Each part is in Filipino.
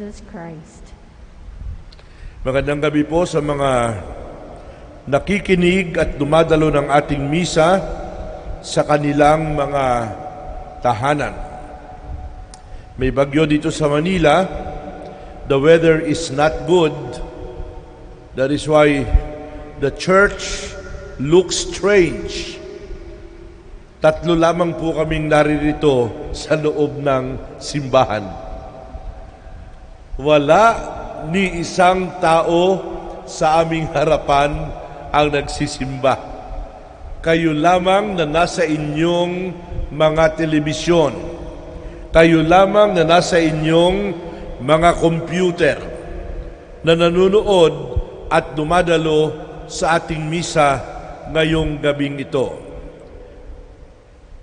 Jesus Christ. Magandang gabi po sa mga nakikinig at dumadalo ng ating misa sa kanilang mga tahanan. May bagyo dito sa Manila. The weather is not good. That is why the church looks strange. Tatlo lamang po kaming naririto sa loob ng simbahan. Wala ni isang tao sa aming harapan ang nagsisimba. Kayo lamang na nasa inyong mga telebisyon. Kayo lamang na nasa inyong mga computer na nanonood at dumadalo sa ating misa ngayong gabing ito.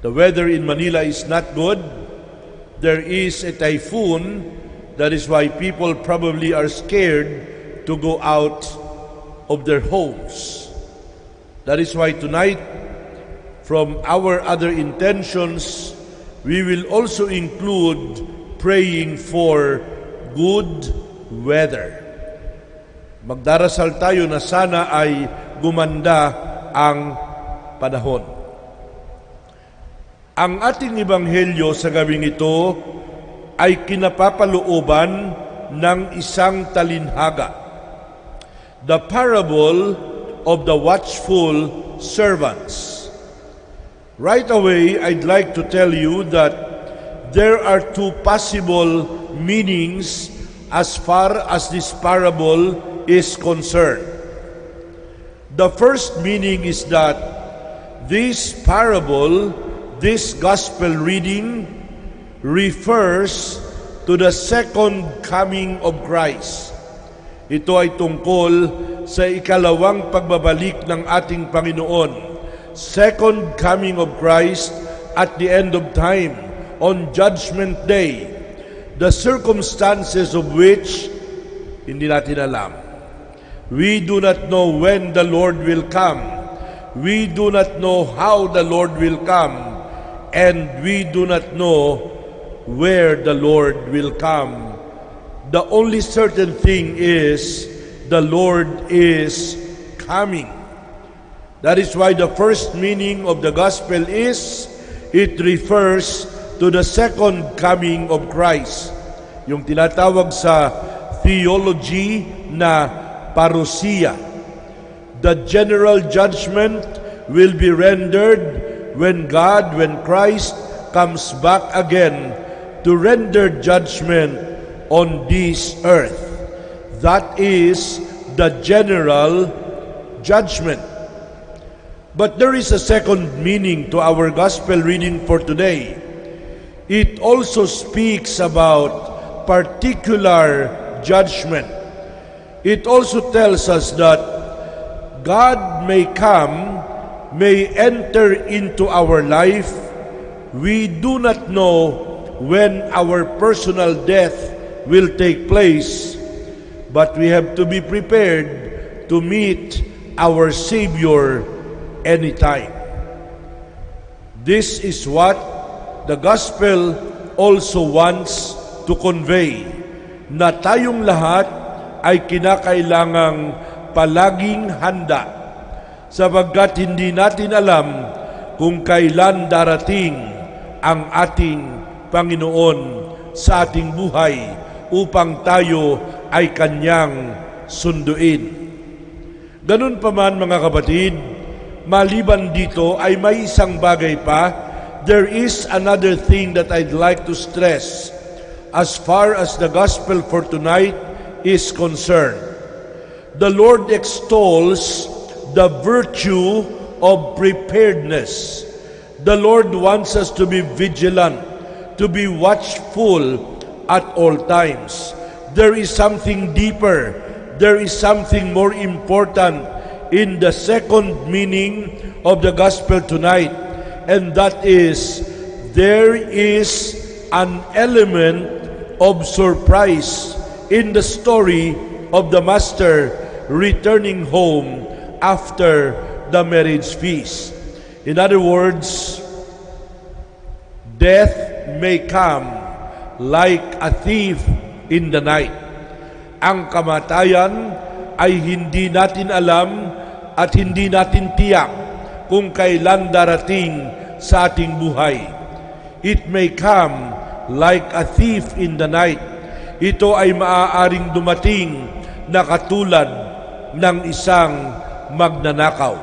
The weather in Manila is not good. There is a typhoon. That is why people probably are scared to go out of their homes. That is why tonight, from our other intentions, we will also include praying for good weather. Magdarasal tayo na sana ay gumanda ang panahon. Ang ating ebanghelyo sa gabing ito ay kinapapalooban ng isang talinhaga. The parable of the watchful servants. Right away, I'd like to tell you that there are two possible meanings as far as this parable is concerned. The first meaning is that this parable, this gospel reading, refers to the second coming of Christ. Ito ay tungkol sa ikalawang pagbabalik ng ating Panginoon. Second coming of Christ at the end of time, on Judgment Day, the circumstances of which hindi natin alam. We do not know when the Lord will come. We do not know how the Lord will come. And we do not know where the Lord will come. The only certain thing is the Lord is coming. That is why the first meaning of the gospel is it refers to the second coming of Christ. Yung tinatawag sa theology na parousia. The general judgment will be rendered when Christ comes back again to render judgment on this earth. That is the general judgment. But there is a second meaning to our gospel reading for today. It also speaks about particular judgment. It also tells us that God may come, may enter into our life. We do not know when our personal death will take place, but we have to be prepared to meet our Savior anytime. This is what the gospel also wants to convey, na tayong lahat ay kinakailangang palaging handa sapagkat hindi natin alam kung kailan darating ang ating Panginoon sa ating buhay upang tayo ay Kanyang sunduin. Ganun pa man mga kapatid, maliban dito ay may isang bagay pa. There is another thing that I'd like to stress as far as the gospel for tonight is concerned. The Lord extols the virtue of preparedness. The Lord wants us to be vigilant, to be watchful at all times. There is something deeper, there is something more important in the second meaning of the gospel tonight, and that is there is an element of surprise in the story of the master returning home after the marriage feast. In other words, death may come like a thief in the night. Ang kamatayan ay hindi natin alam at hindi natin tiyak kung kailan darating sa ating buhay. It may come like a thief in the night. Ito ay maaaring dumating na katulad ng isang magnanakaw.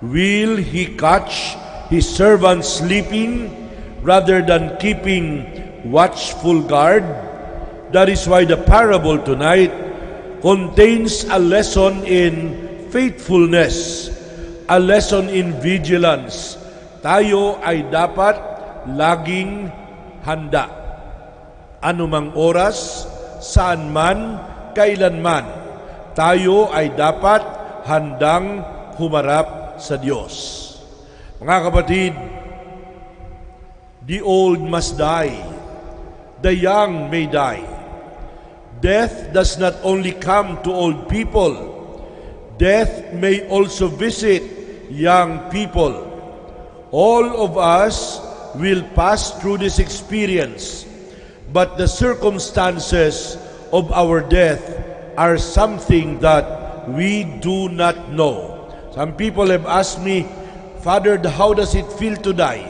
Will he catch his servants sleeping rather than keeping watchful guard? That is why the parable tonight contains a lesson in faithfulness, a lesson in vigilance. Tayo ay dapat laging handa. Anumang oras, saan man, kailanman, tayo ay dapat handang humarap sa Diyos. Mga kapatid, the old must die, the young may die. Death does not only come to old people, death may also visit young people. All of us will pass through this experience, but the circumstances of our death are something that we do not know. Some people have asked me, Father, how does it feel to die?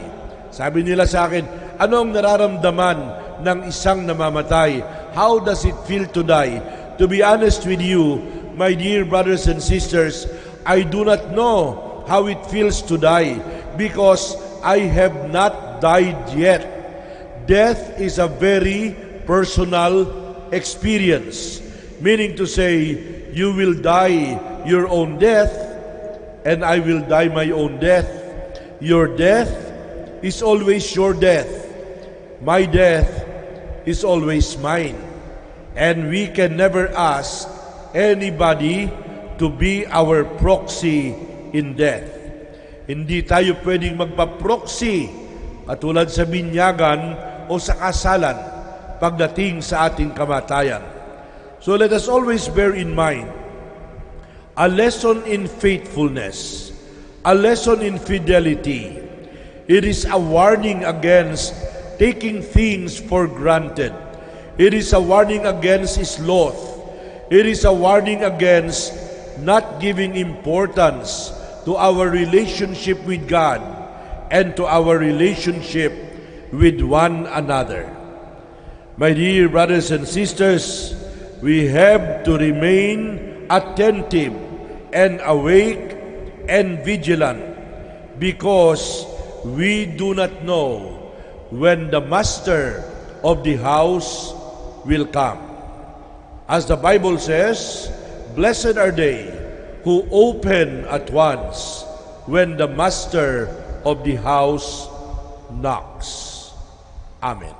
Sabi nila sa akin, ano ang nararamdaman ng isang namamatay? How does it feel to die? To be honest with you, my dear brothers and sisters, I do not know how it feels to die because I have not died yet. Death is a very personal experience, meaning to say, you will die your own death, and I will die my own death. Your death is always your death. My death is always mine. And we can never ask anybody to be our proxy in death. Hindi tayo pwedeng magpa-proxy katulad sa binyagan o sa kasalan pagdating sa ating kamatayan. So let us always bear in mind a lesson in faithfulness, a lesson in fidelity. It is a warning against taking things for granted. It is a warning against sloth. It is a warning against not giving importance to our relationship with God and to our relationship with one another. My dear brothers and sisters, we have to remain attentive and awake and vigilant because we do not know when the master of the house will come. As the Bible says, blessed are they who open at once when the master of the house knocks. Amen.